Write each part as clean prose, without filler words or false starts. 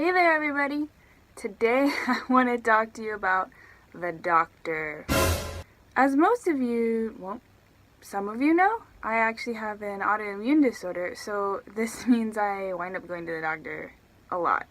Hey there, everybody! Today I want to talk to you about the doctor. As most of you, well, some of you know, I actually have an autoimmune disorder, so this means I wind up going to the doctor a lot.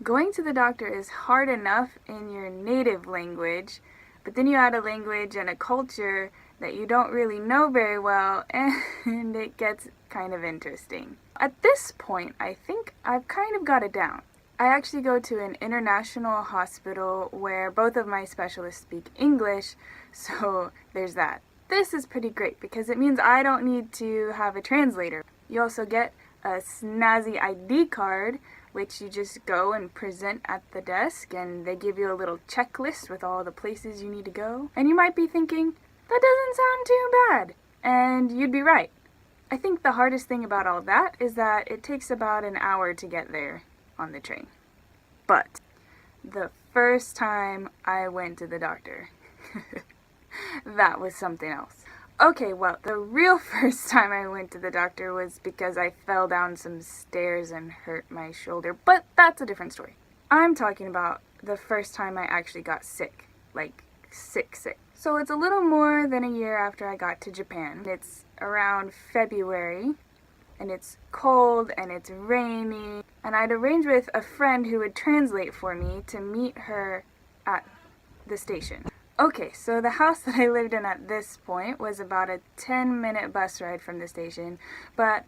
Going to the doctor is hard enough in your native language, but then you add a language and a culture that you don't really know very well, and it gets kind of interesting. At this point, I think I've kind of got it down. I actually go to an international hospital where both of my specialists speak English, so there's that. This is pretty great because it means I don't need to have a translator. You also get a snazzy ID card, which you just go and present at the desk, and they give you a little checklist with all the places you need to go. And you might be thinking, that doesn't sound too bad. And you'd be right. I think the hardest thing about all that is that it takes about an hour to get there on the train. But the first time I went to the doctor, that was something else. Okay, well, the real first time I went to the doctor was because I fell down some stairs and hurt my shoulder, but that's a different story. I'm talking about the first time I actually got sick, like sick. So it's a little more than a year after I got to Japan. It's around February, and it's cold and it's rainy, and I'd arranged with a friend who would translate for me to meet her at the station. Okay, so the house that I lived in at this point was about a 10-minute bus ride from the station, but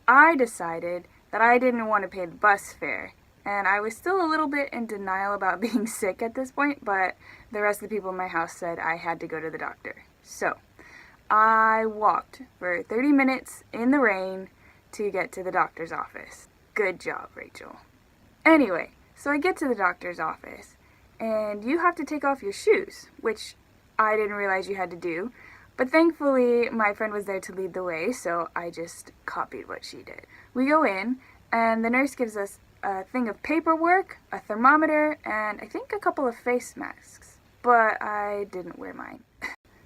I decided that I didn't want to pay the bus fare, and I was still a little bit in denial about being sick at this point, but the rest of the people in my house said I had to go to the doctor. So I walked for 30 minutes in the rain to get to the doctor's office. Good job, Rachel. Anyway, so I get to the doctor's office, and you have to take off your shoes, which I didn't realize you had to do, but thankfully my friend was there to lead the way, so I just copied what she did. We go in, and the nurse gives us a thing of paperwork, a thermometer, and I think a couple of face masks, but I didn't wear mine.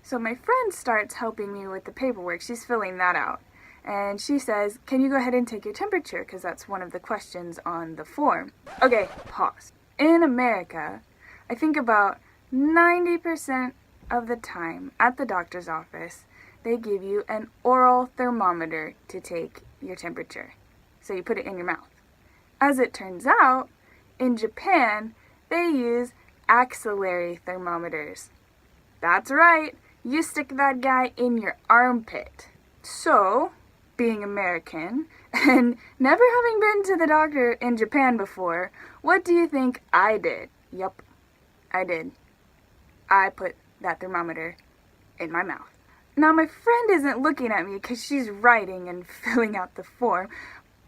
So my friend starts helping me with the paperwork. She's filling that out. And she says, can you go ahead and take your temperature? Because that's one of the questions on the form. Okay, pause. In America, I think about 90% of the time at the doctor's office, they give you an oral thermometer to take your temperature. So you put it in your mouth. As it turns out, in Japan, they use axillary thermometers. That's right, you stick that guy in your armpit. So, being American, and never having been to the doctor in Japan before, what do you think I did? Yup, I did. I put that thermometer in my mouth. Now, my friend isn't looking at me because she's writing and filling out the form,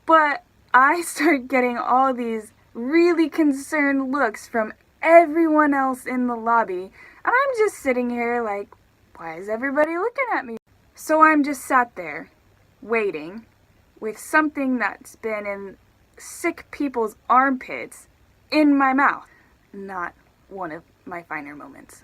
but I start getting all these really concerned looks from everyone else in the lobby, and I'm just sitting here like, why is everybody looking at me? So I'm just sat there, waiting, with something that's been in sick people's armpits in my mouth. Not one of my finer moments.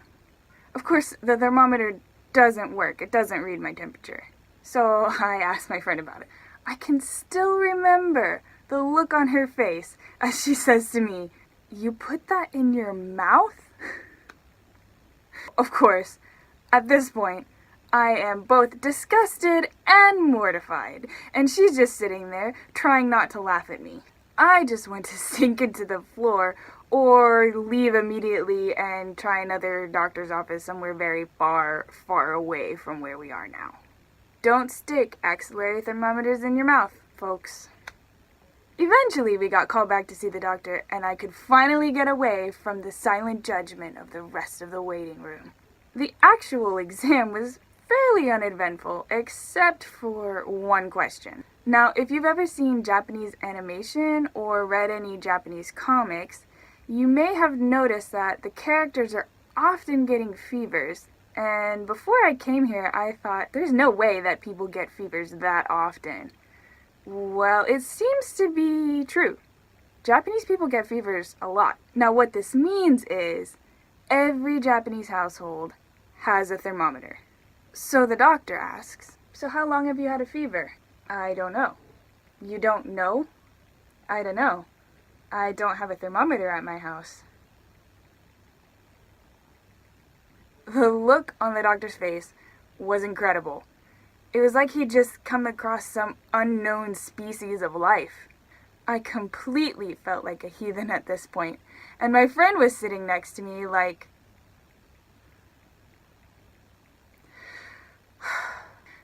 Of course, the thermometer doesn't work. It doesn't read my temperature. So I asked my friend about it. I can still remember the look on her face as she says to me, "You put that in your mouth?" Of course, at this point, I am both disgusted and mortified, and she's just sitting there trying not to laugh at me. I just want to sink into the floor or leave immediately and try another doctor's office somewhere very far, far away from where we are now. Don't stick axillary thermometers in your mouth, folks. Eventually, we got called back to see the doctor, and I could finally get away from the silent judgment of the rest of the waiting room. The actual exam was fairly uneventful, except for one question. Now, if you've ever seen Japanese animation or read any Japanese comics, you may have noticed that the characters are often getting fevers. And before I came here, I thought, there's no way that people get fevers that often. Well, it seems to be true. Japanese people get fevers a lot. Now, what this means is every Japanese household has a thermometer. So the doctor asks, "So how long have you had a fever?" "I don't know." "You don't know?" "I don't know." I don't have a thermometer at my house. The look on the doctor's face was incredible. It was like he'd just come across some unknown species of life. I completely felt like a heathen at this point, and my friend was sitting next to me like...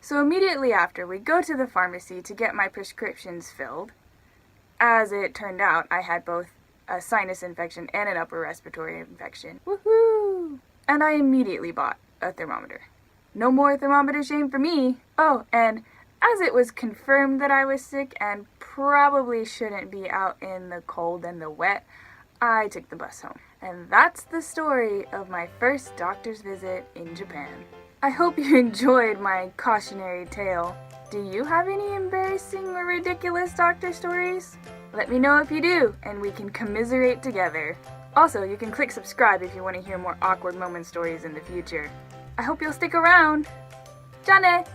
So immediately after, we go to the pharmacy to get my prescriptions filled. As it turned out, I had both a sinus infection and an upper respiratory infection. Woohoo! And I immediately bought a thermometer. No more thermometer shame for me. Oh, and as it was confirmed that I was sick and probably shouldn't be out in the cold and the wet, I took the bus home. And that's the story of my first doctor's visit in Japan. I hope you enjoyed my cautionary tale. Do you have any embarrassing or ridiculous doctor stories? Let me know if you do, and we can commiserate together. Also, you can click subscribe if you want to hear more awkward moment stories in the future. I hope you'll stick around. Jane!